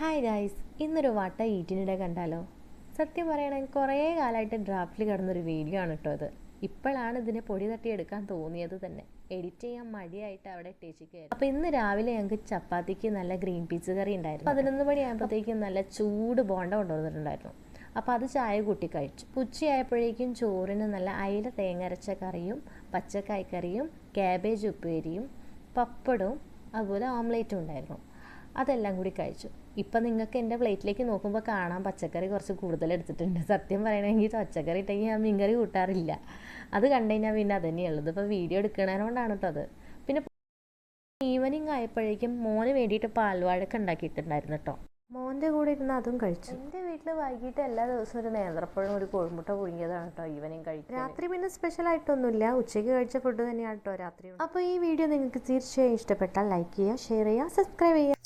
Hi guys, ഇന്നൊരു വട്ട ഈറ്റിനിടെ കണ്ടാലോ? സത്യം പറയണമെങ്കിൽ കുറേ കാലമായിട്ട് ഡ്രാഫ്റ്റിൽ കിടന്നൊരു വീഡിയോ ആണ് കേട്ടോ അത്. ഇപ്പോഴാണ് ഇതിനെ പൊടി തട്ടിയെടുക്കാൻ തോന്നിയത് തന്നെ. എഡിറ്റ് ചെയ്യാൻ മടിയായിട്ട് അവിടെ ഇട്ടേച്ചിരിക്കുകയായിരുന്നു. അപ്പോൾ ഇന്ന് രാവിലെ ഞങ്ങൾക്ക് ചപ്പാത്തിക്ക് നല്ല ഗ്രീൻ പീസ് കറി ഉണ്ടായിരുന്നു. 11 മണിയാകുമ്പോഴത്തേക്കും നല്ല ചൂട് ബോണ്ട കൊണ്ടുവന്നിട്ടുണ്ടായിരുന്നു. അപ്പോൾ അത് ചായ കൂട്ടി കഴിച്ചു. ഉച്ചയായപ്പോഴേക്കും ചോറിന് നല്ല അയില തേങ്ങ അരച്ച കറിയും പച്ചക്കായ് കറിയും ക്യാബേജ് ഉപ്പേരിയും പപ്പടവും അതുപോലെ ഓംലേറ്റും ഉണ്ടായിരുന്നു. അതെല്ലാം കൂടി കഴിച്ചു. ഇപ്പം നിങ്ങൾക്ക് എൻ്റെ പ്ലേറ്റിലേക്ക് നോക്കുമ്പോൾ കാണാൻ പച്ചക്കറി കുറച്ച് കൂടുതൽ എടുത്തിട്ടുണ്ട്. സത്യം പറയണമെങ്കിൽ പച്ചക്കറി ഇട്ടെങ്കിൽ ഞാൻ മീൻകറി കൂട്ടാറില്ല. അത് കണ്ടു കഴിഞ്ഞാൽ പിന്നെ അത് തന്നെയുള്ളത്. ഇപ്പോൾ വീഡിയോ എടുക്കണതുകൊണ്ടാണ് കേട്ടോ അത്. പിന്നെ ഈവനിങ് ആയപ്പോഴേക്കും മോന് വേണ്ടിയിട്ട് പാൽവാഴൊക്കെ ഉണ്ടാക്കിയിട്ടുണ്ടായിരുന്നു കേട്ടോ. മോൻ്റെ കൂടെ ഇരുന്ന് അതും കഴിച്ചു. എൻ്റെ വീട്ടിൽ വൈകിട്ട് എല്ലാ ദിവസവും ഒരു നേന്ത്രപ്പഴം ഒരു കോഴിമുട്ട പുഴുങ്ങിയതാണ് കേട്ടോ ഈവനിങ് കഴിക്കുക. രാത്രി പിന്നെ സ്പെഷ്യൽ ആയിട്ടൊന്നുമില്ല, ഉച്ചയ്ക്ക് കഴിച്ച ഫുഡ് തന്നെയാണ് കേട്ടോ രാത്രി. അപ്പോൾ ഈ വീഡിയോ നിങ്ങൾക്ക് തീർച്ചയായും ഇഷ്ടപ്പെട്ടാൽ ലൈക്ക് ചെയ്യുക, ഷെയർ ചെയ്യുക, സബ്സ്ക്രൈബ് ചെയ്യുക.